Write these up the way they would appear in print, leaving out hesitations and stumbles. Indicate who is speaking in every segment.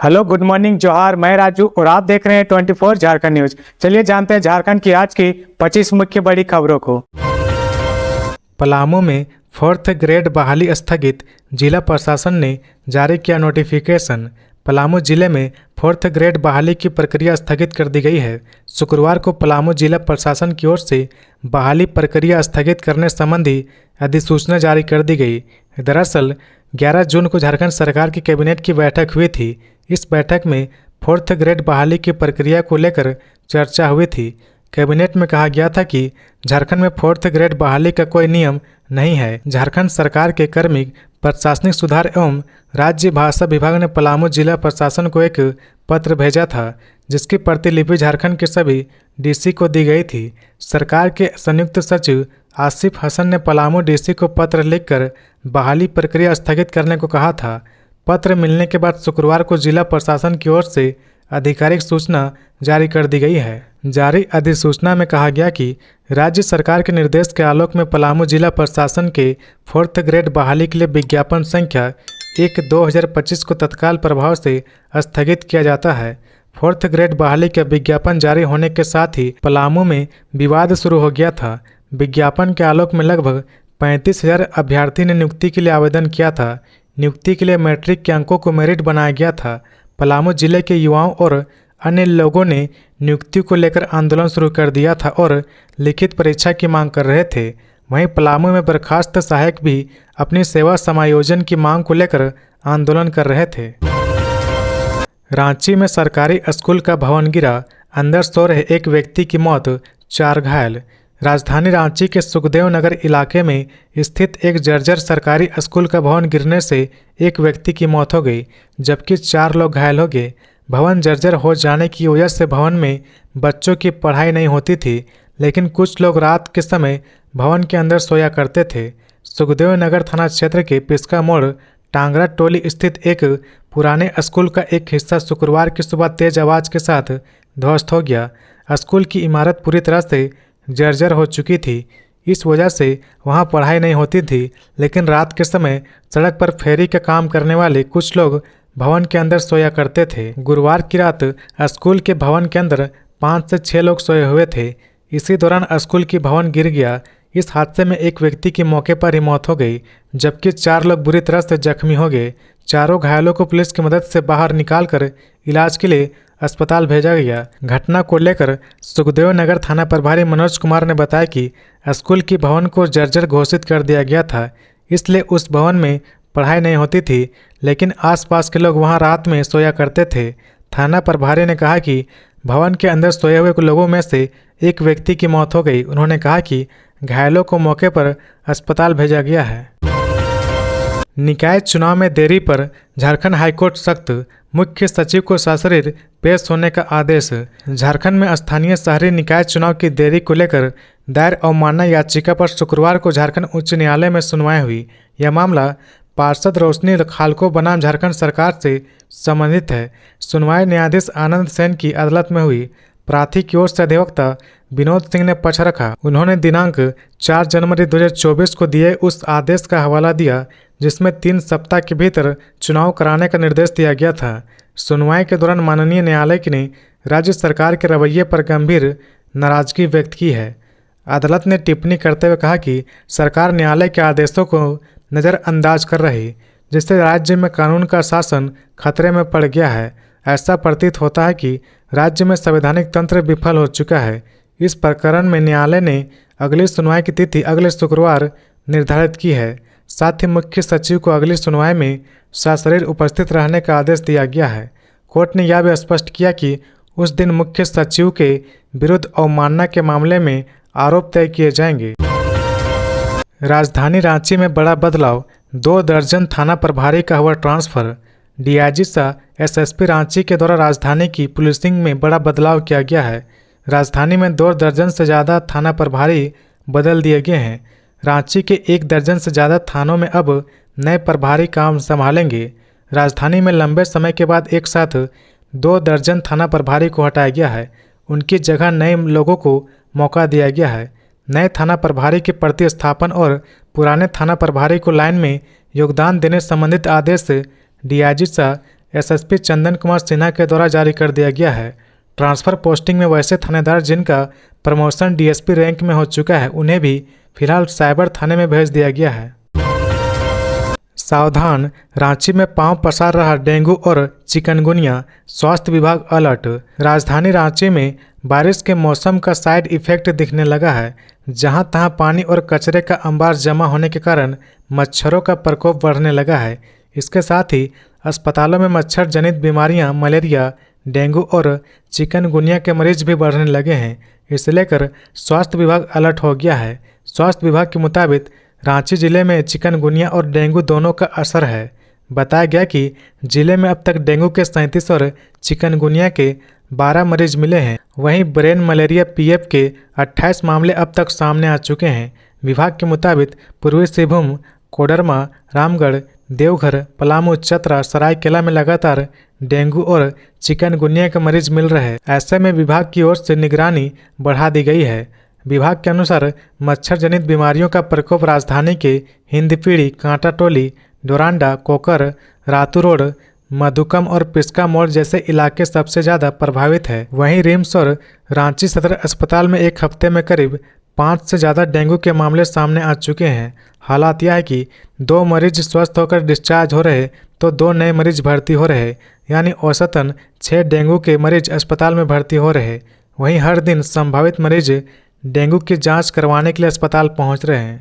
Speaker 1: Hello, good morning, जोहार। मैं राजू और आप देख रहे हैं 24 झारखंड न्यूज। चलिए जानते हैं झारखंड की आज की 25 मुख्य बड़ी खबरों को।
Speaker 2: पलामू में 4th ग्रेड बहाली स्थगित, जिला प्रशासन ने जारी किया नोटिफिकेशन। पलामू जिले में 4th ग्रेड बहाली की प्रक्रिया स्थगित कर दी गई है। शुक्रवार को पलामू जिला प्रशासन की ओर से बहाली प्रक्रिया स्थगित करने संबंधी अधिसूचना जारी कर दी गई। दरअसल 11 जून को झारखंड सरकार की कैबिनेट की बैठक हुई थी। इस बैठक में 4th ग्रेड बहाली की प्रक्रिया को लेकर चर्चा हुई थी। कैबिनेट में कहा गया था कि झारखंड में 4th ग्रेड बहाली का कोई नियम नहीं है। झारखंड सरकार के कार्मिक प्रशासनिक सुधार एवं राज्य भाषा विभाग ने पलामू जिला प्रशासन को एक पत्र भेजा था, जिसकी प्रतिलिपि झारखंड के सभी डीसी को दी गई थी। सरकार के संयुक्त सचिव आसिफ हसन ने पलामू डीसी को पत्र लिखकर बहाली प्रक्रिया स्थगित करने को कहा था। पत्र मिलने के बाद शुक्रवार को जिला प्रशासन की ओर से आधिकारिक सूचना जारी कर दी गई है। जारी अधिसूचना में कहा गया कि राज्य सरकार के निर्देश के आलोक में पलामू जिला प्रशासन के 4th ग्रेड बहाली के लिए विज्ञापन संख्या 1/2025 को तत्काल प्रभाव से स्थगित किया जाता है। 4th ग्रेड बहाली का विज्ञापन जारी होने के साथ ही पलामू में विवाद शुरू हो गया था। विज्ञापन के आलोक में लगभग 35,000 अभ्यर्थी ने नियुक्ति के लिए आवेदन किया था। नियुक्ति के लिए मैट्रिक के अंकों को मेरिट बनाया गया था। पलामू जिले के युवाओं और अन्य लोगों ने नियुक्ति को लेकर आंदोलन शुरू कर दिया था और लिखित परीक्षा की मांग कर रहे थे। वहीं पलामू में बर्खास्त सहायक भी अपनी सेवा समायोजन की मांग को लेकर आंदोलन कर रहे थे। रांची में सरकारी स्कूल का भवन गिरा, अंदर सो रहे एक व्यक्ति की मौत, 4 घायल। राजधानी रांची के सुखदेव नगर इलाके में स्थित एक जर्जर सरकारी स्कूल का भवन गिरने से एक व्यक्ति की मौत हो गई, जबकि 4 लोग घायल हो गए। भवन जर्जर हो जाने की वजह से भवन में बच्चों की पढ़ाई नहीं होती थी, लेकिन कुछ लोग रात के समय भवन के अंदर सोया करते थे। सुखदेव नगर थाना क्षेत्र के पिस्का मोड़ टांगरा टोली स्थित एक पुराने स्कूल का एक हिस्सा शुक्रवार की सुबह तेज आवाज के साथ ध्वस्त हो गया। स्कूल की इमारत पूरी तरह से जर्जर हो चुकी थी। इस वजह से वहां पढ़ाई नहीं होती थी, लेकिन रात के समय सड़क पर फेरी का काम करने वाले कुछ लोग भवन के अंदर सोया करते थे। गुरुवार की रात स्कूल के भवन के अंदर 5 से 6 लोग सोए हुए थे। इसी दौरान स्कूल की भवन गिर गया। इस हादसे में एक व्यक्ति की मौके पर ही मौत हो गई, जबकि 4 लोग बुरी तरह से जख्मी हो गए। चारों घायलों को पुलिस की मदद से बाहर निकालकर इलाज के लिए अस्पताल भेजा गया। घटना को लेकर सुखदेव नगर थाना प्रभारी मनोज कुमार ने बताया कि स्कूल की भवन को जर्जर घोषित कर दिया गया था, इसलिए उस भवन में पढ़ाई नहीं होती थी, लेकिन आसपास के लोग वहां रात में सोया करते थे। थाना प्रभारी ने कहा कि भवन के अंदर सोए हुए लोगों में से एक व्यक्ति की मौत हो गई। उन्होंने कहा कि घायलों को मौके पर अस्पताल भेजा गया है। निकाय चुनाव में देरी पर झारखंड हाईकोर्ट सख्त, मुख्य सचिव को सशरीर पेश होने का आदेश। झारखंड में स्थानीय शहरी निकाय चुनाव की देरी को लेकर दायर अवमानना याचिका पर शुक्रवार को झारखंड उच्च न्यायालय में सुनवाई हुई। यह मामला पार्षद रोशनी खालको बनाम झारखंड सरकार से संबंधित है। सुनवाई न्यायाधीश आनंद सेन की अदालत में हुई। प्रार्थी की ओर से अधिवक्ता विनोद सिंह ने पक्ष रखा। उन्होंने दिनांक 4 जनवरी 2024 को दिए उस आदेश का हवाला दिया, जिसमें 3 सप्ताह के भीतर चुनाव कराने का निर्देश दिया गया था। सुनवाई के दौरान माननीय न्यायालय ने राज्य सरकार के रवैये पर गंभीर नाराजगी व्यक्त की है। अदालत ने टिप्पणी करते हुए कहा कि सरकार न्यायालय के आदेशों को नज़रअंदाज कर रही, जिससे राज्य में कानून का शासन खतरे में पड़ गया है। ऐसा प्रतीत होता है कि राज्य में संवैधानिक तंत्र विफल हो चुका है। इस प्रकरण में न्यायालय ने अगली सुनवाई की तिथि अगले शुक्रवार निर्धारित की है। साथ ही मुख्य सचिव को अगली सुनवाई में सशरीर उपस्थित रहने का आदेश दिया गया है। कोर्ट ने यह भी स्पष्ट किया कि उस दिन मुख्य सचिव के विरुद्ध अवमानना के मामले में आरोप तय किए जाएंगे। राजधानी रांची में बड़ा बदलाव, 2 दर्जन थाना प्रभारी का हुआ ट्रांसफर। डीआईजी सा एसएसपी रांची के द्वारा राजधानी की पुलिसिंग में बड़ा बदलाव किया गया है। राजधानी में 2 दर्जन से ज़्यादा थाना प्रभारी बदल दिए गए हैं। रांची के 1 दर्जन से ज़्यादा थानों में अब नए प्रभारी काम संभालेंगे। राजधानी में लंबे समय के बाद एक साथ 2 दर्जन थाना प्रभारी को हटाया गया है। उनकी जगह नए लोगों को मौका दिया गया है। नए थाना प्रभारी के प्रतिस्थापन और पुराने थाना प्रभारी को लाइन में योगदान देने संबंधित आदेश डीआईजी सा एसएसपी चंदन कुमार सिन्हा के द्वारा जारी कर दिया गया है। ट्रांसफर पोस्टिंग में वैसे थानेदार जिनका प्रमोशन डीएसपी रैंक में हो चुका है उन्हें भी फिलहाल साइबर थाने में भेज दिया गया है। सावधान, रांची में पांव पसार रहा डेंगू और चिकनगुनिया, स्वास्थ्य विभाग अलर्ट। राजधानी रांची में बारिश के मौसम का साइड इफेक्ट दिखने लगा है। जहां तहां पानी और कचरे का अंबार जमा होने के कारण मच्छरों का प्रकोप बढ़ने लगा है। इसके साथ ही अस्पतालों में मच्छर जनित बीमारियां, मलेरिया, डेंगू और चिकनगुनिया के मरीज भी बढ़ने लगे हैं। इसे लेकर स्वास्थ्य विभाग अलर्ट हो गया है। स्वास्थ्य विभाग के मुताबिक रांची जिले में चिकनगुनिया और डेंगू दोनों का असर है। बताया गया कि जिले में अब तक डेंगू के 37 और चिकनगुनिया के 12 मरीज मिले हैं। वहीं ब्रेन मलेरिया पीएफ के 28 मामले अब तक सामने आ चुके हैं। विभाग के मुताबिक पूर्वी सिंहभूम, कोडरमा, रामगढ़, देवघर, पलामू, चतरा, सरायकेला में लगातार डेंगू और चिकनगुनिया के मरीज मिल रहे हैं। ऐसे में विभाग की ओर से निगरानी बढ़ा दी गई है। विभाग के अनुसार मच्छर जनित बीमारियों का प्रकोप राजधानी के हिंदपीढ़ी, कांटाटोली, डोरांडा, कोकर, रातू रोड, मधुकम और पिस्का मोड़ जैसे इलाके सबसे ज़्यादा प्रभावित है। वहीं रिम्स और रांची सदर अस्पताल में एक हफ्ते में करीब 5 से ज़्यादा डेंगू के मामले सामने आ चुके हैं। हालात यह है कि 2 मरीज स्वस्थ होकर डिस्चार्ज हो रहे तो 2 नए मरीज भर्ती हो रहे, यानी औसतन 6 डेंगू के मरीज अस्पताल में भर्ती हो रहे। वहीं हर दिन संभावित मरीज डेंगू की जांच करवाने के लिए अस्पताल पहुंच रहे हैं।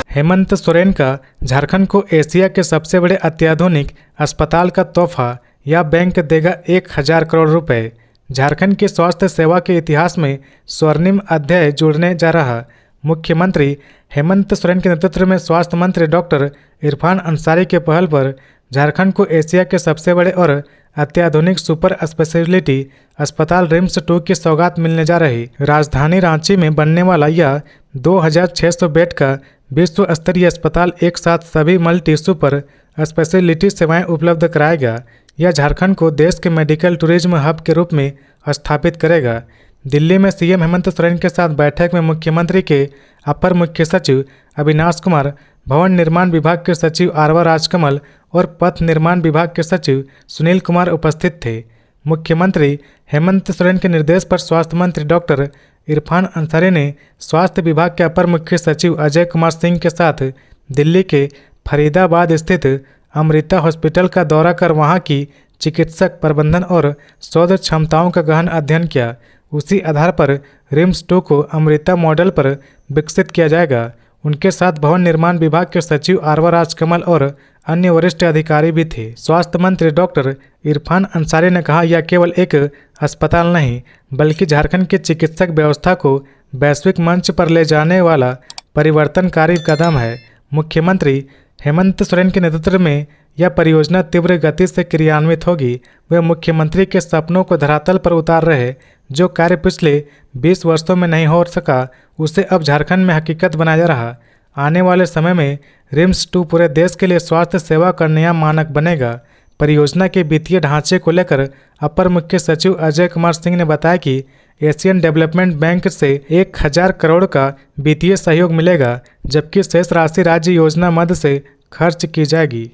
Speaker 2: हेमंत सोरेन का झारखंड को एशिया के सबसे बड़े अत्याधुनिक अस्पताल का तोहफा, या बैंक देगा 1000 करोड़ रुपए। झारखंड की स्वास्थ्य सेवा के इतिहास में स्वर्णिम अध्याय जुड़ने जा रहा। मुख्यमंत्री हेमंत सोरेन के नेतृत्व में स्वास्थ्य मंत्री डॉक्टर इरफान अंसारी के पहल पर झारखंड को एशिया के सबसे बड़े और अत्याधुनिक सुपर स्पेशलिटी अस्पताल रिम्स 2 की सौगात मिलने जा रही। राजधानी रांची में बनने वाला यह 2600 बेड का विश्व स्तरीय अस्पताल एक साथ सभी मल्टी सुपर स्पेशलिटी सेवाएं उपलब्ध कराएगा। यह झारखंड को देश के मेडिकल टूरिज्म हब के रूप में स्थापित करेगा। दिल्ली में सीएम हेमंत सोरेन के साथ बैठक में मुख्यमंत्री के अपर मुख्य सचिव अविनाश कुमार, भवन निर्माण विभाग के सचिव आरवा राजकमल और पथ निर्माण विभाग के सचिव सुनील कुमार उपस्थित थे। मुख्यमंत्री हेमंत सोरेन के निर्देश पर स्वास्थ्य मंत्री डॉक्टर इरफान अंसारी ने स्वास्थ्य विभाग के अपर मुख्य सचिव अजय कुमार सिंह के साथ दिल्ली के फरीदाबाद स्थित अमृता हॉस्पिटल का दौरा कर वहां की चिकित्सक, प्रबंधन और शोध क्षमताओं का गहन अध्ययन किया। उसी आधार पर रिम्स 2 को अमृता मॉडल पर विकसित किया जाएगा। उनके साथ भवन निर्माण विभाग के सचिव आरवा राजकमल और अन्य वरिष्ठ अधिकारी भी थे। स्वास्थ्य मंत्री डॉक्टर इरफान अंसारी ने कहा, यह केवल एक अस्पताल नहीं बल्कि झारखंड की चिकित्सक व्यवस्था को वैश्विक मंच पर ले जाने वाला परिवर्तनकारी कदम है। मुख्यमंत्री हेमंत सोरेन के नेतृत्व में यह परियोजना तीव्र गति से क्रियान्वित होगी। वे मुख्यमंत्री के सपनों को धरातल पर उतार रहे। जो कार्य पिछले 20 वर्षों में नहीं हो सका उसे अब झारखंड में हकीकत बनाया जा रहा। आने वाले समय में रिम्स 2 पूरे देश के लिए स्वास्थ्य सेवा का नया मानक बनेगा। परियोजना के वित्तीय ढांचे को लेकर अपर मुख्य सचिव अजय कुमार सिंह ने बताया कि एशियन डेवलपमेंट बैंक से 1000 करोड़ का वित्तीय सहयोग मिलेगा, जबकि शेष राशि राज्य योजना मद से खर्च की जाएगी।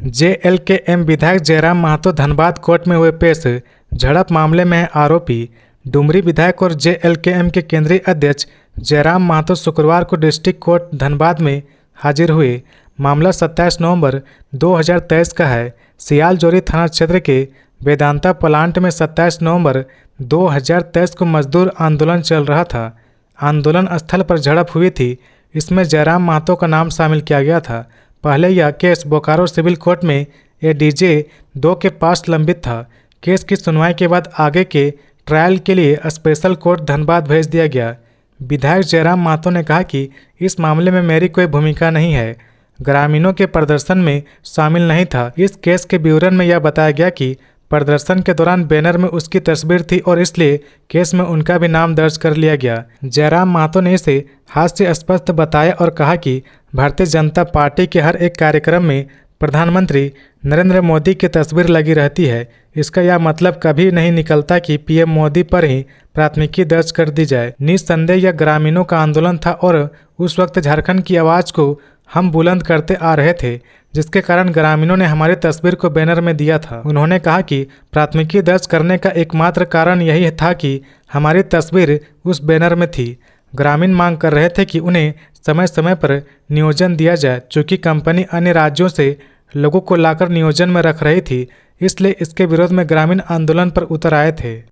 Speaker 2: जेएलकेएम विधायक जयराम महतो धनबाद कोर्ट में हुए पेश। झड़प मामले में आरोपी डुमरी विधायक और जेएलकेएम के केंद्रीय अध्यक्ष जयराम महतो शुक्रवार को डिस्ट्रिक्ट कोर्ट धनबाद में हाजिर हुए। मामला 27 नवंबर 2023 का है। सियालजोरी थाना क्षेत्र के वेदांता प्लांट में 27 नवंबर 2023 को मजदूर आंदोलन चल रहा था। आंदोलन स्थल पर झड़प हुई थी। इसमें जयराम महतो का नाम शामिल किया गया था। पहले यह केस बोकारो सिविल कोर्ट में एडीजे 2 के पास लंबित था। केस की सुनवाई के बाद आगे के ट्रायल के लिए स्पेशल कोर्ट धनबाद भेज दिया गया। विधायक जयराम महतो ने कहा कि इस मामले में मेरी कोई भूमिका नहीं है, ग्रामीणों के प्रदर्शन में शामिल नहीं था। इस केस के विवरण में यह बताया गया कि प्रदर्शन के दौरान बैनर में उसकी तस्वीर थी और इसलिए केस में उनका भी नाम दर्ज कर लिया गया। जयराम महतो ने इसे हास्यास्पद बताया और कहा कि भारतीय जनता पार्टी के हर एक कार्यक्रम में प्रधानमंत्री नरेंद्र मोदी की तस्वीर लगी रहती है। इसका यह मतलब कभी नहीं निकलता कि पीएम मोदी पर ही प्राथमिकी दर्ज कर दी जाए। निस्संदेह यह ग्रामीणों का आंदोलन था और उस वक्त झारखंड की आवाज़ को हम बुलंद करते आ रहे थे, जिसके कारण ग्रामीणों ने हमारी तस्वीर को बैनर में दिया था। उन्होंने कहा कि प्राथमिकी दर्ज करने का एकमात्र कारण यही था कि हमारी तस्वीर उस बैनर में थी। ग्रामीण मांग कर रहे थे कि उन्हें समय समय पर नियोजन दिया जाए। चूँकि कंपनी अन्य राज्यों से लोगों को लाकर नियोजन में रख रही थी, इसलिए इसके विरोध में ग्रामीण आंदोलन पर उतर आए थे।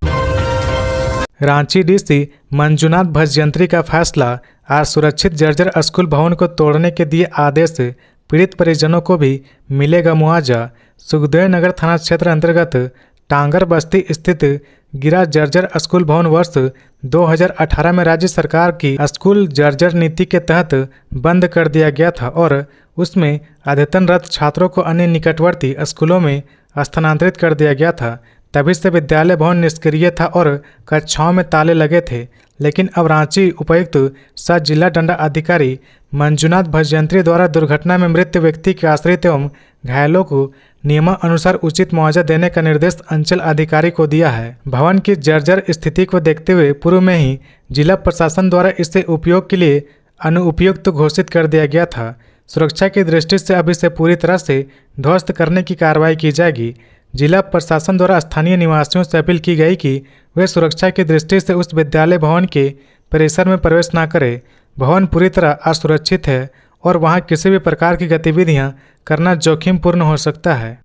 Speaker 2: रांची डीसी मंजुनाथ भजयंत्री का फैसला, आज सुरक्षित जर्जर स्कूल भवन को तोड़ने के दिए आदेश, पीड़ित परिजनों को भी मिलेगा मुआवजा। सुखदेव नगर थाना क्षेत्र अंतर्गत टांगर बस्ती स्थित गिरा जर्जर स्कूल भवन वर्ष 2018 में राज्य सरकार की स्कूल जर्जर नीति के तहत बंद कर दिया गया था और उसमें अध्ययनरत छात्रों को अन्य निकटवर्ती स्कूलों में स्थानांतरित कर दिया गया था। तभी से विद्यालय भवन निष्क्रिय था और कक्षाओं में ताले लगे थे। लेकिन अब रांची उपायुक्त सह जिला दंड अधिकारी मंजुनाथ भजयंत्री द्वारा दुर्घटना में मृत व्यक्ति के आश्रित एवं घायलों को नियमानुसार उचित मुआवजा देने का निर्देश अंचल अधिकारी को दिया है। भवन की जर्जर स्थिति को देखते हुए पूर्व में ही जिला प्रशासन द्वारा इसे उपयोग के लिए अनुपयुक्त घोषित कर दिया गया था। सुरक्षा की दृष्टि से अब इसे पूरी तरह से ध्वस्त करने की कार्रवाई की जाएगी। जिला प्रशासन द्वारा स्थानीय निवासियों से अपील की गई कि वे सुरक्षा की दृष्टि से उस विद्यालय भवन के परिसर में प्रवेश न करें। भवन पूरी तरह असुरक्षित है और वहां किसी भी प्रकार की गतिविधियां करना जोखिमपूर्ण हो सकता है।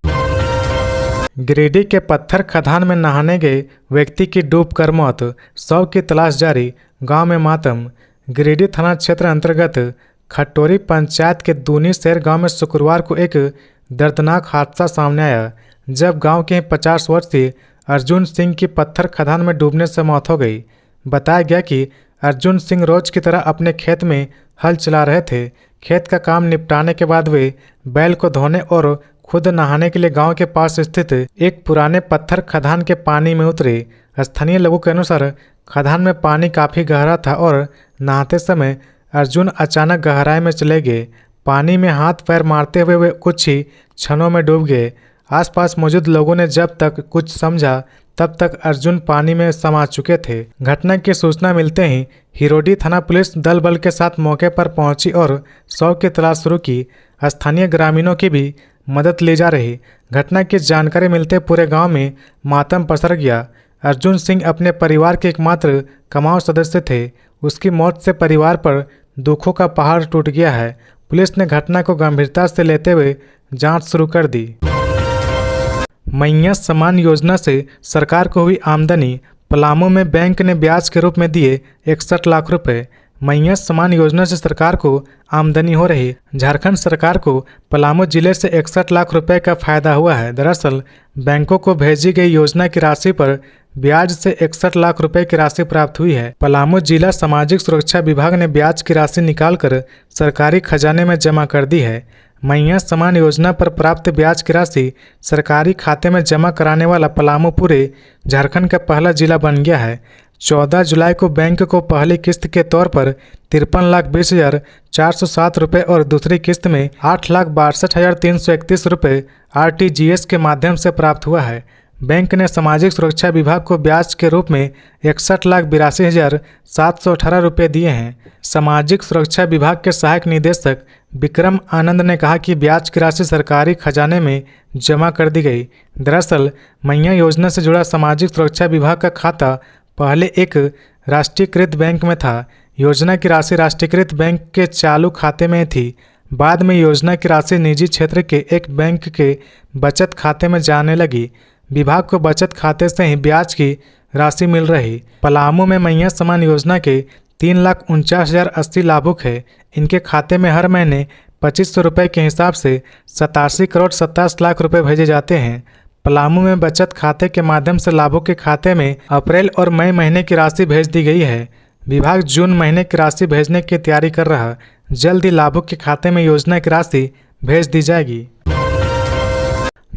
Speaker 2: गिरिडीह के पत्थर खदान में नहाने गए व्यक्ति की डूबकर मौत, शव की तलाश जारी, गांव में मातम। गिरिडीह थाना क्षेत्र अंतर्गत खटोरी पंचायत के दूनी शहर गांव में शुक्रवार को एक दर्दनाक हादसा सामने आया, जब गांव के 50 वर्षीय अर्जुन सिंह की पत्थर खदान में डूबने से मौत हो गई। बताया गया कि अर्जुन सिंह रोज की तरह अपने खेत में हल चला रहे थे। खेत का काम निपटाने के बाद वे बैल को धोने और खुद नहाने के लिए गांव के पास स्थित एक पुराने पत्थर खदान के पानी में उतरे। स्थानीय लोगों के अनुसार खदान में पानी काफ़ी गहरा था और नहाते समय अर्जुन अचानक गहराई में चले गए। पानी में हाथ पैर मारते हुए वे कुछ ही क्षणों में डूब गए। आसपास मौजूद लोगों ने जब तक कुछ समझा तब तक अर्जुन पानी में समा चुके थे। घटना की सूचना मिलते ही हिरोडी थाना पुलिस दल बल के साथ मौके पर पहुंची और शव की तलाश शुरू की। स्थानीय ग्रामीणों की भी मदद ली जा रही। घटना की जानकारी मिलते पूरे गांव में मातम पसर गया। अर्जुन सिंह अपने परिवार के एकमात्र कमाऊ सदस्य थे। उसकी मौत से परिवार पर दुखों का पहाड़ टूट गया है। पुलिस ने घटना को गंभीरता से लेते हुए जांच शुरू कर दी। मैया सम्मान योजना से सरकार को हुई आमदनी, पलामू में बैंक ने ब्याज के रूप में दिए 61 लाख रुपए। मैया सम्मान योजना से सरकार को आमदनी हो रही। झारखंड सरकार को पलामू जिले से 61 लाख रुपए का फायदा हुआ है। दरअसल बैंकों को भेजी गई योजना की राशि पर ब्याज से 61 लाख रुपए की राशि प्राप्त हुई है। पलामू जिला सामाजिक सुरक्षा विभाग ने ब्याज की राशि निकालकर सरकारी खजाने में जमा कर दी है। मैया सम्मान योजना पर प्राप्त ब्याज की राशि सरकारी खाते में जमा कराने वाला पलामू पूरे झारखंड का पहला जिला बन गया है। 14 जुलाई को बैंक को पहली किस्त के तौर पर 53,20,407 रुपये और दूसरी किस्त में 8,62,331 रुपये RTGS के माध्यम से प्राप्त हुआ है। बैंक ने सामाजिक सुरक्षा विभाग को ब्याज के रूप में 61,82,718 रुपये दिए हैं। सामाजिक सुरक्षा विभाग के सहायक निदेशक विक्रम आनंद ने कहा कि ब्याज की राशि सरकारी खजाने में जमा कर दी गई। दरअसल मैया योजना से जुड़ा सामाजिक सुरक्षा विभाग का खाता पहले एक राष्ट्रीयकृत बैंक में था। योजना की राशि राष्ट्रीयकृत बैंक के चालू खाते में थी। बाद में योजना की राशि निजी क्षेत्र के एक बैंक के बचत खाते में जाने लगी। विभाग को बचत खाते से ही ब्याज की राशि मिल रही। पलामू में मैया सम्मान योजना के 3,49,080 लाभुक है। इनके खाते में हर महीने 2,500 रुपये के हिसाब से 87,27,00,000 रुपये भेजे जाते हैं। पलामू में बचत खाते के माध्यम से लाभुक के खाते में अप्रैल और मई महीने की राशि भेज दी गई है। विभाग जून महीने की राशि भेजने की तैयारी कर रहा। जल्द ही लाभुक के खाते में योजना की राशि भेज दी जाएगी।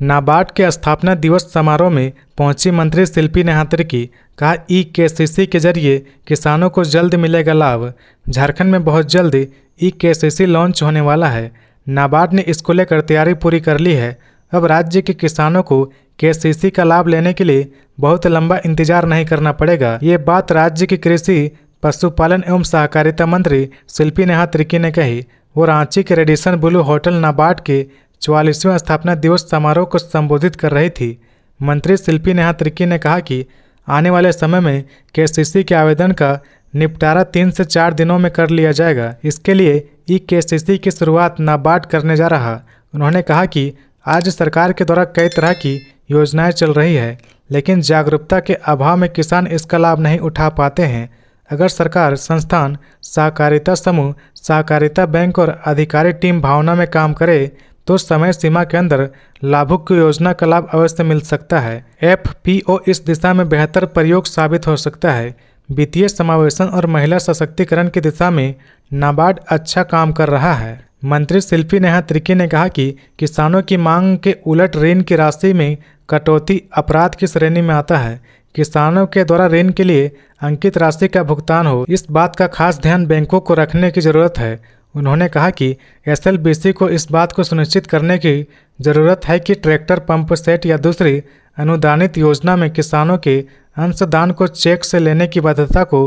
Speaker 2: नाबार्ड के स्थापना दिवस समारोह में पहुंची मंत्री शिल्पी नेहात्री की कहा EKCC के जरिए किसानों को जल्द मिलेगा लाभ। झारखंड में बहुत जल्द EKCC लॉन्च होने वाला है। नाबार्ड ने इसको लेकर तैयारी पूरी कर ली है। अब राज्य के किसानों को KCC का लाभ लेने के लिए बहुत लंबा इंतजार नहीं करना पड़ेगा। ये बात राज्य की कृषि, पशुपालन एवं सहकारिता मंत्री शिल्पी नेहात्री ने कही। वो रांची के रेडिसन ब्लू होटल नाबार्ड के 44वें स्थापना दिवस समारोह को संबोधित कर रही थी। मंत्री शिल्पी नेहा त्रिकी ने कहा कि आने वाले समय में केसीसी के आवेदन का निपटारा 3 से 4 दिनों में कर लिया जाएगा। इसके लिए ई-केसीसी की शुरुआत नाबार्ड करने जा रहा। उन्होंने कहा कि आज सरकार के द्वारा कई तरह की योजनाएं चल रही है, लेकिन जागरूकता के अभाव में किसान इसका लाभ नहीं उठा पाते हैं। अगर सरकार, संस्थान, सहकारिता समूह, सहकारिता बैंक और अधिकारी टीम भावना में काम करे तो समय सीमा के अंदर लाभुक की योजना का लाभ अवश्य मिल सकता है। एफपीओ इस दिशा में बेहतर प्रयोग साबित हो सकता है। वित्तीय समावेशन और महिला सशक्तिकरण की दिशा में नाबार्ड अच्छा काम कर रहा है। मंत्री शिल्पी नेहा त्रिकी ने कहा कि किसानों की मांग के उलट ऋण की राशि में कटौती अपराध की श्रेणी में आता है। किसानों के द्वारा ऋण के लिए अंकित राशि का भुगतान हो, इस बात का खास ध्यान बैंकों को रखने की जरूरत है। उन्होंने कहा कि एसएलबीसी को इस बात को सुनिश्चित करने की जरूरत है कि ट्रैक्टर, पंप सेट या दूसरी अनुदानित योजना में किसानों के अंशदान को चेक से लेने की बाध्यता को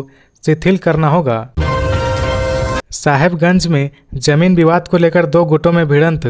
Speaker 2: शिथिल करना होगा। साहेबगंज में जमीन विवाद को लेकर 2 गुटों में भिड़ंत,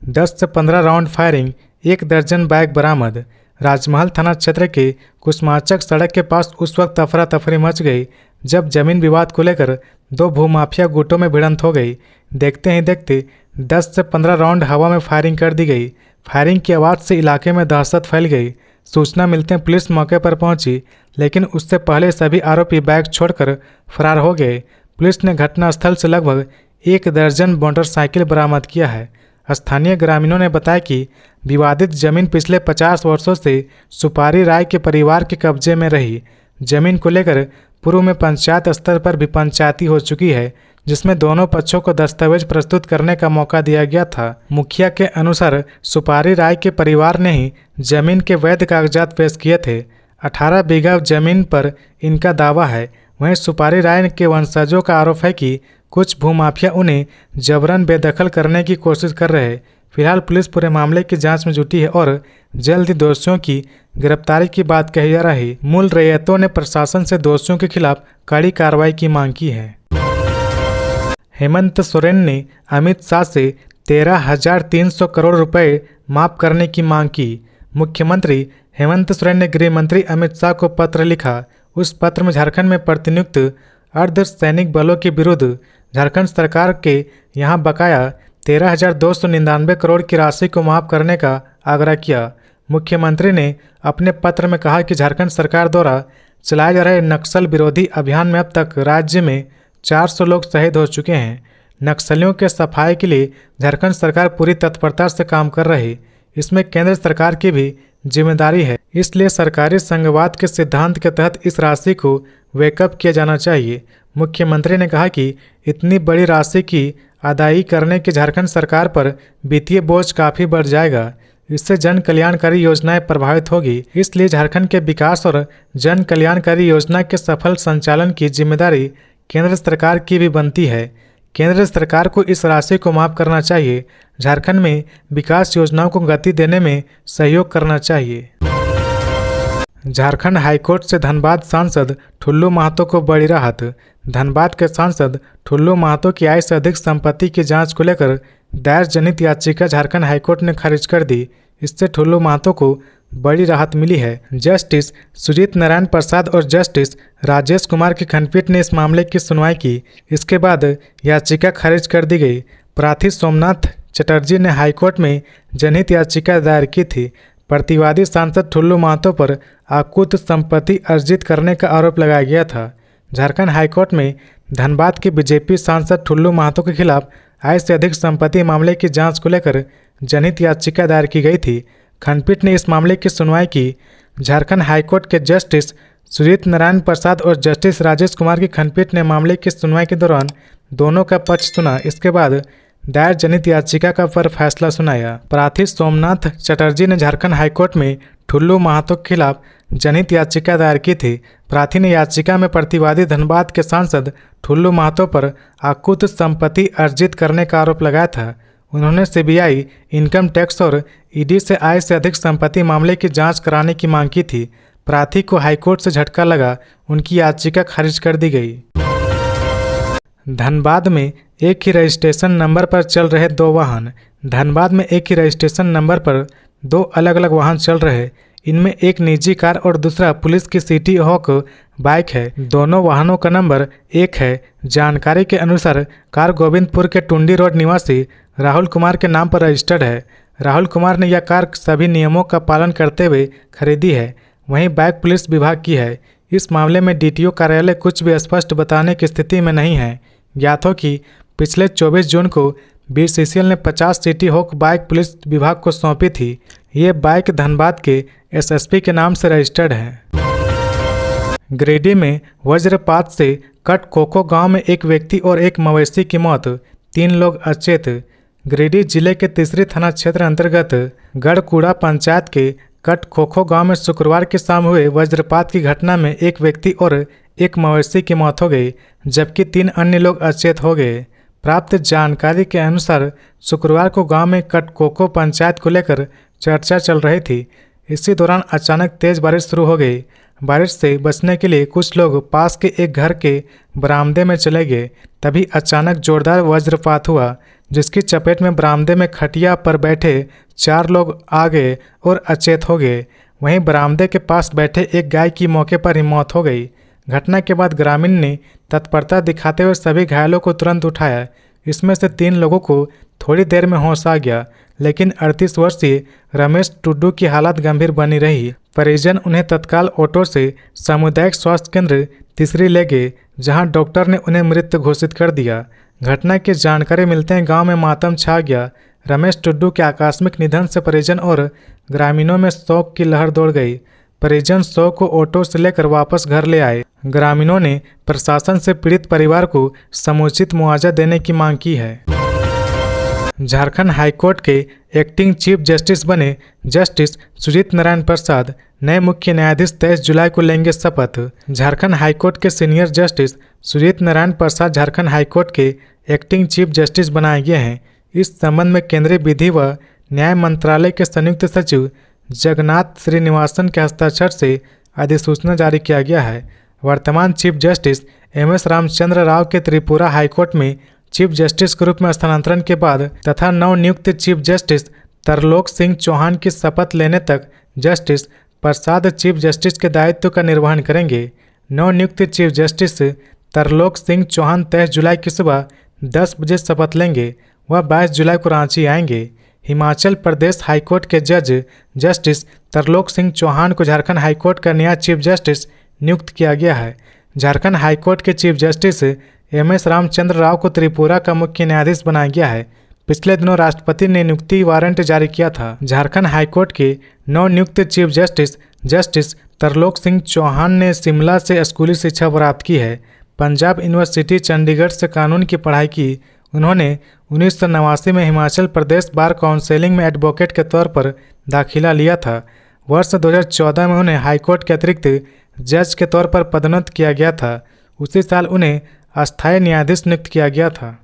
Speaker 2: 10 से 15 राउंड फायरिंग, 1 दर्जन बैग बरामद। राजमहल थाना क्षेत्र के कुसमाचक सड़क के पास उस वक्त अफरा तफरी मच गई जब जमीन विवाद को लेकर 2 भूमाफिया गुटों में भिड़ंत हो गई। देखते ही देखते 10 से 15 राउंड हवा में फायरिंग कर दी गई। फायरिंग की आवाज़ से इलाके में दहशत फैल गई। सूचना मिलते पुलिस मौके पर पहुंची, लेकिन उससे पहले सभी आरोपी बैग छोड़कर फरार हो गए। पुलिस ने घटनास्थल से लगभग 1 दर्जन मोटरसाइकिल बरामद किया है। स्थानीय ग्रामीणों ने बताया कि विवादित जमीन पिछले 50 वर्षों से सुपारी राय के परिवार के कब्जे में रही। जमीन को लेकर पूर्व में पंचायत स्तर पर भी पंचायती हो चुकी है, जिसमें दोनों पक्षों को दस्तावेज प्रस्तुत करने का मौका दिया गया था। मुखिया के अनुसार सुपारी राय के परिवार ने ही जमीन के वैध कागजात पेश किए थे। 18 बीघा जमीन पर इनका दावा है। वहीं सुपारी राय के वंशजों का आरोप है कि कुछ भूमाफिया उन्हें जबरन बेदखल करने की कोशिश कर रहे हैं। फिलहाल पुलिस पूरे मामले की जांच में जुटी है और जल्द ही दोषियों की गिरफ्तारी की बात कही जा रही। मूल रैयतों ने प्रशासन से दोषियों के खिलाफ कड़ी कार्रवाई की मांग की है। हेमंत सोरेन ने अमित शाह से 13,300 करोड़ रुपए माफ करने की मांग की। मुख्यमंत्री हेमंत सोरेन ने गृह मंत्री अमित शाह को पत्र लिखा। उस पत्र में झारखंड में प्रतिनियुक्त अर्धसैनिक बलों के विरुद्ध झारखंड सरकार के यहाँ बकाया 13,299 करोड़ की राशि को माफ करने का आग्रह किया। मुख्यमंत्री ने अपने पत्र में कहा कि झारखंड सरकार द्वारा चलाए जा रहे नक्सल विरोधी अभियान में अब तक राज्य में 400 लोग शहीद हो चुके हैं। नक्सलियों के सफाई के लिए झारखंड सरकार पूरी तत्परता से काम कर रही। इसमें केंद्र सरकार की भी जिम्मेदारी है, इसलिए सरकारी संघवाद के सिद्धांत के तहत इस राशि को वेकअप किया जाना चाहिए। मुख्यमंत्री ने कहा कि इतनी बड़ी राशि की अदायगी करने की झारखंड सरकार पर वित्तीय बोझ काफ़ी बढ़ जाएगा। इससे जन कल्याणकारी योजनाएं प्रभावित होगी। इसलिए झारखंड के विकास और जन कल्याणकारी योजना के सफल संचालन की जिम्मेदारी केंद्र सरकार की भी बनती है। केंद्र सरकार को इस राशि को माफ करना चाहिए। झारखंड में विकास योजनाओं को गति देने में सहयोग करना चाहिए। झारखंड हाईकोर्ट से धनबाद सांसद ठुल्लू महतो को बड़ी राहत। धनबाद के सांसद ठुल्लू महतो की आय से अधिक संपत्ति की जांच को लेकर दायर जनहित याचिका झारखंड हाईकोर्ट ने खारिज कर दी। इससे ठुल्लू महतो को बड़ी राहत मिली है। जस्टिस सुजीत नारायण प्रसाद और जस्टिस राजेश कुमार की खंडपीठ ने इस मामले की सुनवाई की। इसके बाद याचिका खारिज कर दी गई। प्रार्थी सोमनाथ चटर्जी ने हाईकोर्ट में जनहित याचिका दायर की थी। प्रतिवादी सांसद ठुल्लू महतो पर आकुत संपत्ति अर्जित करने का आरोप लगाया गया था। झारखंड हाईकोर्ट में धनबाद के बीजेपी सांसद ठुल्लू महतो के खिलाफ आय से अधिक संपत्ति मामले की जांच को लेकर जनहित याचिका दायर की गई थी। खंडपीठ ने इस मामले की सुनवाई की। झारखंड हाईकोर्ट के जस्टिस सुजीत नारायण प्रसाद और जस्टिस राजेश कुमार की खंडपीठ ने मामले की सुनवाई के दौरान दोनों का पक्ष सुना। इसके बाद दायर जनहित याचिका का पर फैसला सुनाया। प्रार्थी सोमनाथ चटर्जी ने झारखंड हाईकोर्ट में ठुल्लू महतो के खिलाफ जनहित याचिका दायर की थी। प्रार्थी ने याचिका में प्रतिवादी धनबाद के सांसद ठुल्लू महतो पर आकुत संपत्ति अर्जित करने का आरोप लगाया था। उन्होंने सीबीआई, इनकम टैक्स और ईडी से आय से अधिक संपत्ति मामले की जांच कराने की मांग की थी। प्रार्थी को हाईकोर्ट से झटका लगा, उनकी याचिका खारिज कर दी गई। धनबाद में एक ही रजिस्ट्रेशन नंबर पर चल रहे 2 वाहन। धनबाद में एक ही रजिस्ट्रेशन नंबर पर 2 अलग अलग वाहन चल रहे। इनमें एक निजी कार और दूसरा पुलिस की सिटी हॉक बाइक है। दोनों वाहनों का नंबर एक है। जानकारी के अनुसार कार गोविंदपुर के टुंडी रोड निवासी राहुल कुमार के नाम पर रजिस्टर्ड है। राहुल कुमार ने यह कार सभी नियमों का पालन करते हुए खरीदी है। वहीं बाइक पुलिस विभाग की है। इस मामले में डीटीओ कार्यालय कुछ भी स्पष्ट बताने की स्थिति में नहीं है। ज्ञात हो कि पिछले 24 जून को बीसीसीएल ने 50 सिटी हॉक बाइक पुलिस विभाग को सौंपी थी। ये बाइक धनबाद के एसएसपी के नाम से रजिस्टर्ड है। गिरिडीह में वज्रपात से कटकोको गांव में एक व्यक्ति और एक मवेशी की मौत, 3 लोग अचेत। गिरिडीह जिले के तीसरी थाना क्षेत्र अंतर्गत गढ़कूड़ा पंचायत के कटकोको गांव में शुक्रवार की शाम हुए वज्रपात की घटना में एक व्यक्ति और एक मवेशी की मौत हो गई, जबकि 3 अन्य लोग अचेत हो गए। प्राप्त जानकारी के अनुसार शुक्रवार को गांव में कटकोको पंचायत को लेकर चर्चा चल रही थी। इसी दौरान अचानक तेज बारिश शुरू हो गई। बारिश से बचने के लिए कुछ लोग पास के एक घर के बरामदे में चले गए। तभी अचानक जोरदार वज्रपात हुआ, जिसकी चपेट में बरामदे में खटिया पर बैठे 4 लोग आ गए और अचेत हो गए। वहीं बरामदे के पास बैठे एक गाय की मौके पर ही मौत हो गई। घटना के बाद ग्रामीण ने तत्परता दिखाते हुए सभी घायलों को तुरंत उठाया। इसमें से 3 लोगों को थोड़ी देर में होश आ गया, लेकिन 38 वर्षीय रमेश टुड्डू की हालत गंभीर बनी रही। परिजन उन्हें तत्काल ऑटो से सामुदायिक स्वास्थ्य केंद्र तीसरी ले गए, जहां डॉक्टर ने उन्हें मृत घोषित कर दिया। घटना की जानकारी मिलते ही गांव में मातम छा गया। रमेश टुड्डू के आकस्मिक निधन से परिजन और ग्रामीणों में शोक की लहर दौड़ गई। परिजन शव को ऑटो से लेकर वापस घर ले आए। ग्रामीणों ने प्रशासन से पीड़ित परिवार को समुचित मुआवजा देने की मांग की है। झारखंड हाईकोर्ट के एक्टिंग चीफ जस्टिस बने जस्टिस सुजीत नारायण प्रसाद नए मुख्य न्यायाधीश 23 जुलाई को लेंगे शपथ। झारखंड हाईकोर्ट के senior justice Sujit Narayan Prasad Jharkhand high court के एक्टिंग चीफ जस्टिस बनाए गए हैं। इस संबंध में केंद्रीय विधि व न्याय मंत्रालय के संयुक्त सचिव जगन्नाथ श्रीनिवासन के हस्ताक्षर से अधिसूचना जारी किया गया है। वर्तमान chief justice MS Ramchandra Rao के त्रिपुरा हाईकोर्ट में चीफ जस्टिस के रूप में स्थानांतरण के बाद तथा नवनियुक्त चीफ जस्टिस तरलोक सिंह चौहान की शपथ लेने तक जस्टिस प्रसाद चीफ जस्टिस के दायित्व का निर्वहन करेंगे। नवनियुक्त चीफ जस्टिस तरलोक सिंह चौहान 23 जुलाई की सुबह 10 बजे शपथ लेंगे। वह 22 जुलाई को रांची आएंगे। हिमाचल प्रदेश हाईकोर्ट के जज जस्टिस तरलोक सिंह चौहान को झारखंड हाईकोर्ट का नया चीफ जस्टिस नियुक्त किया गया है। झारखंड हाईकोर्ट के chief justice MS Ramchandra Rao को त्रिपुरा का मुख्य न्यायाधीश बनाया गया है। पिछले दिनों राष्ट्रपति ने नियुक्ति वारंट जारी किया था। झारखंड हाईकोर्ट के नवनियुक्त chief justice justice Tarlok Singh Chauhan ने शिमला से स्कूली शिक्षा प्राप्त की है। पंजाब यूनिवर्सिटी चंडीगढ़ से कानून की पढ़ाई की। उन्होंने 1989 में हिमाचल प्रदेश बार काउंसिलिंग में एडवोकेट के तौर पर दाखिला लिया था। वर्ष 2014 में उन्हें हाईकोर्ट के अतिरिक्त जज के तौर पर पदोन्नत किया गया था। उसी साल उन्हें अस्थायी न्यायाधीश नियुक्त किया गया था।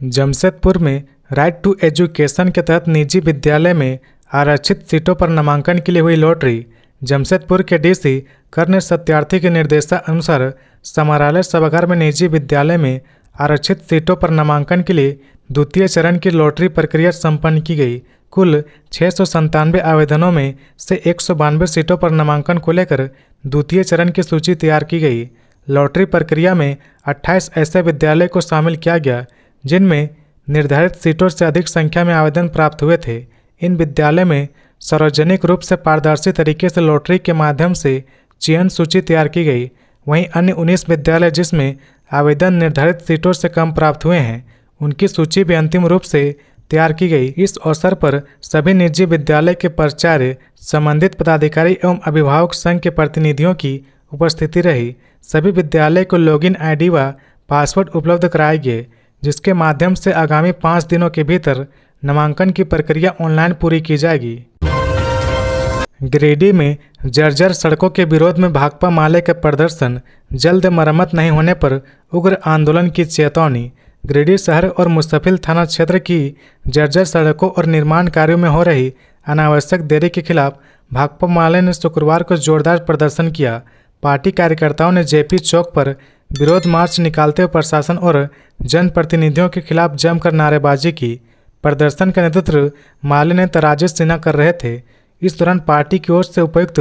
Speaker 2: जमशेदपुर में राइट टू एजुकेशन के तहत निजी विद्यालय में आरक्षित सीटों पर नामांकन के लिए हुई लॉटरी। जमशेदपुर के DC कर्ण सत्यार्थी के निर्देशानुसार समारालय सभागार में निजी विद्यालय में आरक्षित सीटों पर नामांकन के लिए द्वितीय चरण की लॉटरी प्रक्रिया संपन्न की गई। कुल 697 आवेदनों में से 192 सीटों पर नामांकन को लेकर द्वितीय चरण की सूची तैयार की गई। लॉटरी प्रक्रिया में 28 ऐसे विद्यालय को शामिल किया गया जिनमें निर्धारित सीटों से अधिक संख्या में आवेदन प्राप्त हुए थे। इन विद्यालय में सार्वजनिक रूप से पारदर्शी तरीके से लॉटरी के माध्यम से चयन सूची तैयार की गई। वहीं अन्य 19 विद्यालय जिसमें आवेदन निर्धारित सीटों से कम प्राप्त हुए हैं, उनकी सूची भी अंतिम रूप से तैयार की गई। इस अवसर पर सभी निजी विद्यालय के प्राचार्य, संबंधित पदाधिकारी एवं अभिभावक संघ के प्रतिनिधियों की उपस्थिति रही। सभी विद्यालय को लॉगिन ID व पासवर्ड उपलब्ध कराए गए, जिसके माध्यम से आगामी 5 दिनों के भीतर नामांकन की प्रक्रिया ऑनलाइन पूरी की जाएगी। गिरिडीह में जर्जर सड़कों के विरोध में भाकपा माले के प्रदर्शन, जल्द मरम्मत नहीं होने पर उग्र आंदोलन की चेतावनी। गिरिडीह शहर और मुस्तफिल थाना क्षेत्र की जर्जर सड़कों और निर्माण कार्यों में हो रही अनावश्यक देरी के खिलाफ भाकपा माले ने शुक्रवार को जोरदार प्रदर्शन किया। पार्टी कार्यकर्ताओं ने JP चौक पर विरोध मार्च निकालते हुए प्रशासन और जनप्रतिनिधियों के खिलाफ जमकर नारेबाजी की। प्रदर्शन का नेतृत्व माननीय राजेश सिन्हा कर रहे थे। इस दौरान पार्टी की ओर से उपायुक्त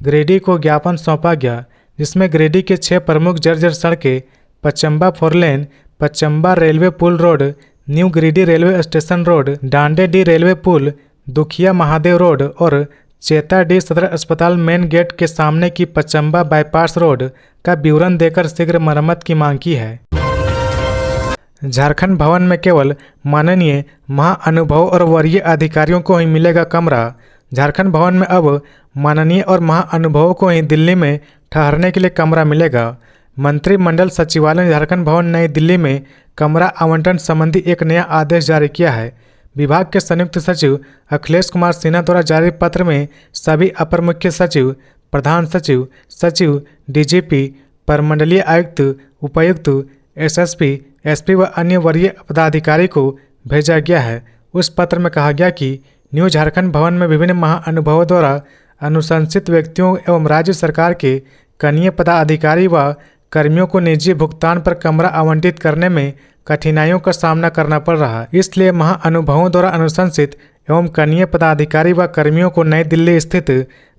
Speaker 2: गिरिडीह को ज्ञापन सौंपा गया, जिसमें गिरिडीह के 6 प्रमुख जर्जर सड़कें पचम्बा 4 लेन, पचम्बा रेलवे पुल road, new Giridih railway station road, Dandedih railway पुल, दुखिया महादेव रोड और चेताडीह सदर अस्पताल मेन गेट के सामने की पचम्बा बाईपास रोड का विवरण देकर शीघ्र मरम्मत की मांग की है। झारखंड भवन में केवल माननीय महाअनुभव और वरीय अधिकारियों को ही मिलेगा कमरा। झारखंड भवन में अब माननीय और महाअनुभवों को ही दिल्ली में ठहरने के लिए कमरा मिलेगा। मंत्रिमंडल सचिवालय ने झारखंड भवन नई दिल्ली में कमरा आवंटन संबंधी एक नया आदेश जारी किया है। विभाग के संयुक्त सचिव अखिलेश कुमार सिन्हा द्वारा जारी पत्र में सभी अपर मुख्य सचिव, प्रधान सचिव, सचिव, डीजीपी, प्रमंडलीय आयुक्त, उपायुक्त, एसएसपी, एसपी व अन्य वरीय पदाधिकारी को भेजा गया है। उस पत्र में कहा गया कि न्यू झारखंड भवन में विभिन्न महाअनुभवों द्वारा अनुशंसित व्यक्तियों एवं राज्य सरकार के कनीय पदाधिकारी व कर्मियों को निजी भुगतान पर कमरा आवंटित करने में कठिनाइयों का सामना करना पड़ रहा है। इसलिए महाअनुभवों द्वारा अनुशंसित एवं कनीय पदाधिकारी व कर्मियों को नई दिल्ली स्थित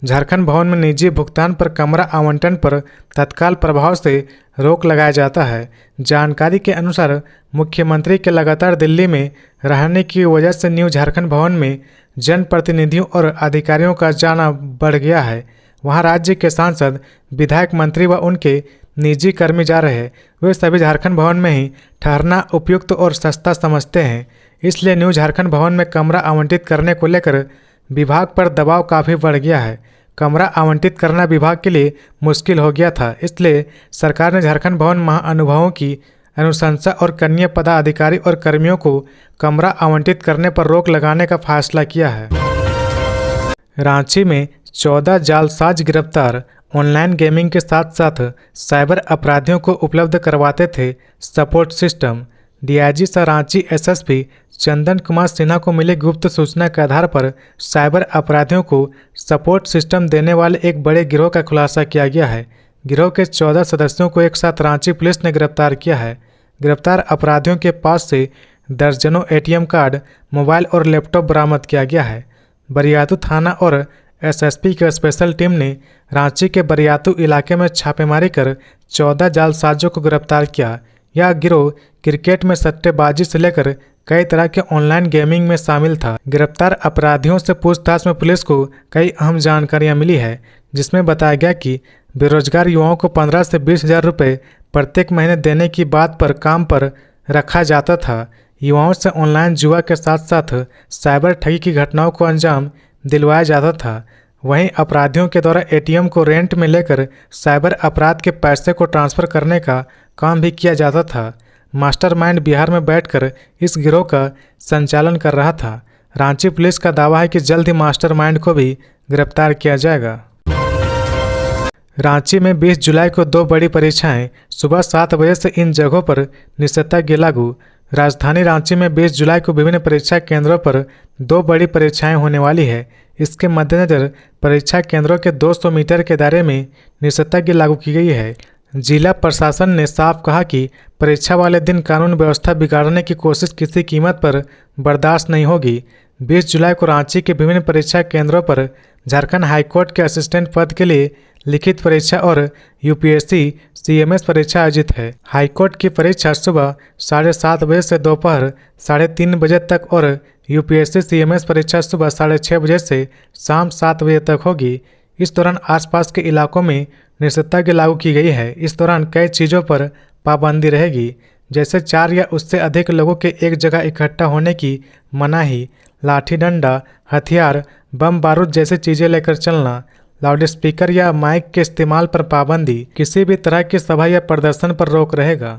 Speaker 2: झारखंड भवन में निजी भुगतान पर कमरा आवंटन पर तत्काल प्रभाव से रोक लगाया जाता है। जानकारी के अनुसार मुख्यमंत्री के लगातार दिल्ली में रहने की वजह से न्यू झारखंड भवन में जनप्रतिनिधियों और अधिकारियों का जाना बढ़ गया है। वहां राज्य के सांसद, विधायक, मंत्री व उनके निजी कर्मी जा रहे हैं। वे सभी झारखंड भवन में ही ठहरना उपयुक्त और सस्ता समझते हैं। इसलिए न्यू झारखंड भवन में कमरा आवंटित करने को लेकर विभाग पर दबाव काफ़ी बढ़ गया है। कमरा आवंटित करना विभाग के लिए मुश्किल हो गया था। इसलिए सरकार ने झारखंड भवन महाअनुभवों की अनुशंसा और कनीय पदाधिकारी और कर्मियों को कमरा आवंटित करने पर रोक लगाने का फैसला किया है। रांची में 14 जालसाज गिरफ्तार। ऑनलाइन गेमिंग के साथ साथ साइबर अपराधियों को उपलब्ध करवाते थे सपोर्ट सिस्टम। डीआईजी सह रांची एसएसपी चंदन कुमार सिन्हा को मिली गुप्त सूचना के आधार पर साइबर अपराधियों को सपोर्ट सिस्टम देने वाले एक बड़े गिरोह का खुलासा किया गया है। गिरोह के 14 सदस्यों को एक साथ रांची पुलिस ने गिरफ्तार किया है। गिरफ्तार अपराधियों के पास से दर्जनों एटीएम कार्ड, मोबाइल और लैपटॉप बरामद किया गया है। बरियातू थाना और एसएसपी की स्पेशल टीम ने रांची के बरियातू इलाके में छापेमारी कर 14 जालसाजों को गिरफ्तार किया। यह गिरोह क्रिकेट में सट्टेबाजी से लेकर कई तरह के ऑनलाइन गेमिंग में शामिल था। गिरफ्तार अपराधियों से पूछताछ में पुलिस को कई अहम जानकारियां मिली है, जिसमें बताया गया कि बेरोजगार युवाओं को 15 से 20 हज़ार रुपये प्रत्येक महीने देने की बात पर काम पर रखा जाता था। युवाओं से ऑनलाइन जुआ के साथ साथ साइबर ठगी की घटनाओं को अंजाम दिलवाया जाता था। वहीं अपराधियों के द्वारा एटीएम को रेंट में लेकर साइबर अपराध के पैसे को ट्रांसफ़र करने का काम भी किया जाता था। मास्टरमाइंड बिहार में बैठकर इस गिरोह का संचालन कर रहा था। रांची पुलिस का दावा है कि जल्द ही मास्टरमाइंड को भी गिरफ्तार किया जाएगा। रांची में 20 जुलाई को 2 बड़ी परीक्षाएं सुबह 7 बजे से इन जगहों पर निषेधाज्ञा लागू। राजधानी रांची में 20 जुलाई को विभिन्न परीक्षा केंद्रों पर 2 बड़ी परीक्षाएं होने वाली है। इसके मद्देनज़र परीक्षा केंद्रों के 200 मीटर के दायरे में निषेधाज्ञा लागू की गई है। जिला प्रशासन ने साफ कहा कि परीक्षा वाले दिन कानून व्यवस्था बिगाड़ने की कोशिश किसी कीमत पर बर्दाश्त नहीं होगी। 20 जुलाई को रांची के विभिन्न परीक्षा केंद्रों पर झारखंड हाईकोर्ट के असिस्टेंट पद के लिए लिखित परीक्षा और यूपीएससी सीएमएस परीक्षा आयोजित है। हाईकोर्ट की परीक्षा सुबह 7:30 बजे से दोपहर 3:30 बजे तक और यूपीएससी सीएमएस परीक्षा सुबह 6:30 बजे से शाम 7 बजे तक होगी। इस दौरान आसपास के इलाकों में निषेधाज्ञा लागू की गई है। इस दौरान कई चीज़ों पर पाबंदी रहेगी, जैसे 4 या उससे अधिक लोगों के एक जगह इकट्ठा होने की मनाही, लाठी डंडा, हथियार, बम बारूद जैसी चीज़ें लेकर चलना, लाउड स्पीकर या माइक के इस्तेमाल पर पाबंदी, किसी भी तरह की सभा या प्रदर्शन पर रोक रहेगा।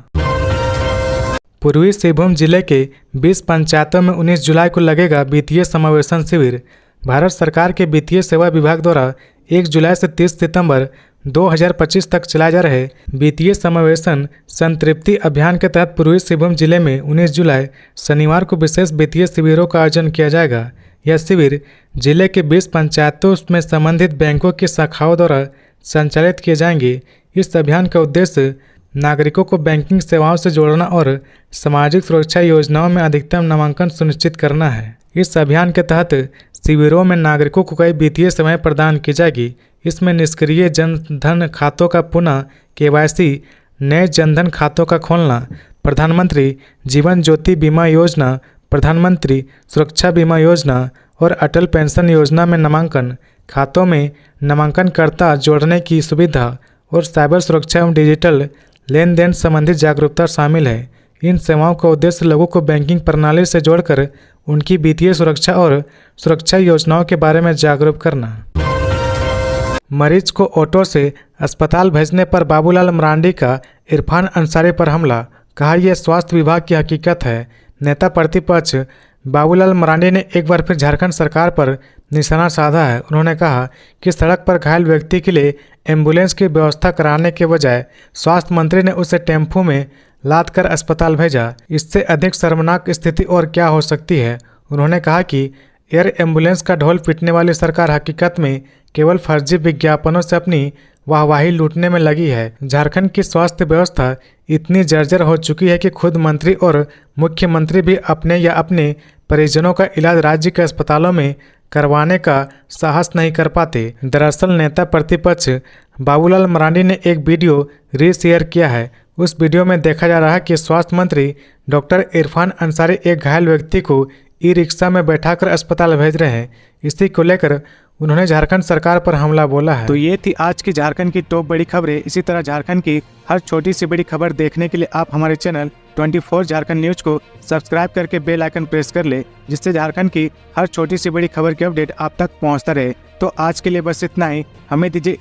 Speaker 2: पूर्वी सिंहभूम जिले के 20 पंचायतों में 19 जुलाई को लगेगा वित्तीय समावेशन शिविर। भारत सरकार के वित्तीय सेवा विभाग द्वारा 1 जुलाई से 30 सितंबर 2025 तक चलाए जा रहे वित्तीय समावेशन संतृप्ति अभियान के तहत पूर्वी सिंहभूम जिले में 19 जुलाई शनिवार को विशेष वित्तीय शिविरों का आयोजन किया जाएगा। यह शिविर जिले के 20 पंचायतों में संबंधित बैंकों की शाखाओं द्वारा संचालित किए जाएंगे। इस अभियान का उद्देश्य नागरिकों को बैंकिंग सेवाओं से जोड़ना और सामाजिक सुरक्षा योजनाओं में अधिकतम नामांकन सुनिश्चित करना है। इस अभियान के तहत शिविरों में नागरिकों को कई वित्तीय सेवाएं प्रदान की जाएगी। इसमें निष्क्रिय जनधन खातों का पुनः KYC, नए जनधन खातों का खोलना, प्रधानमंत्री जीवन ज्योति बीमा योजना, प्रधानमंत्री सुरक्षा बीमा योजना और अटल पेंशन योजना में नामांकन, खातों में नामांकनकर्ता जोड़ने की सुविधा और साइबर सुरक्षा एवं डिजिटल लेन देन संबंधी जागरूकता शामिल है। इन सेवाओं का उद्देश्य लोगों को बैंकिंग प्रणाली से जोड़कर उनकी वित्तीय सुरक्षा और सुरक्षा योजनाओं के बारे में जागरूक करना। मरीज को ऑटो से अस्पताल भेजने पर बाबूलाल मरांडी का इरफान अंसारी पर हमला, कहा यह स्वास्थ्य विभाग की हकीकत है। नेता प्रतिपक्ष बाबूलाल मरांडी ने एक बार फिर झारखंड सरकार पर निशाना साधा है। उन्होंने कहा कि सड़क पर घायल व्यक्ति के लिए एम्बुलेंस की व्यवस्था कराने के बजाय स्वास्थ्य मंत्री ने उसे टेम्पो में लाद कर अस्पताल भेजा। इससे अधिक शर्मनाक स्थिति और क्या हो सकती है। उन्होंने कहा कि एयर एम्बुलेंस का ढोल पीटने वाली सरकार हकीकत में केवल फर्जी विज्ञापनों से अपनी वाहवाही लूटने में लगी है। झारखंड की स्वास्थ्य व्यवस्था इतनी जर्जर हो चुकी है कि खुद मंत्री और मुख्यमंत्री भी अपने या अपने परिजनों का इलाज राज्य के अस्पतालों में करवाने का साहस नहीं कर पाते। दरअसल नेता प्रतिपक्ष बाबूलाल मरांडी ने एक वीडियो रीशेयर किया है। उस वीडियो में देखा जा रहा है कि स्वास्थ्य मंत्री डॉक्टर इरफान अंसारी एक घायल व्यक्ति को ई-रिक्शा में बैठाकर अस्पताल भेज रहे हैं। इसी को लेकर उन्होंने झारखंड सरकार पर हमला बोला है।
Speaker 1: तो ये थी आज की झारखंड की टॉप बड़ी खबरें। इसी तरह झारखंड की हर छोटी सी बड़ी खबर देखने के लिए आप हमारे चैनल 24 झारखंड न्यूज को सब्सक्राइब करके बेल आइकन प्रेस कर ले, जिससे झारखंड की हर छोटी सी बड़ी खबर की अपडेट आप तक पहुंचता रहे। तो आज के लिए बस इतना ही। हमें दीजिए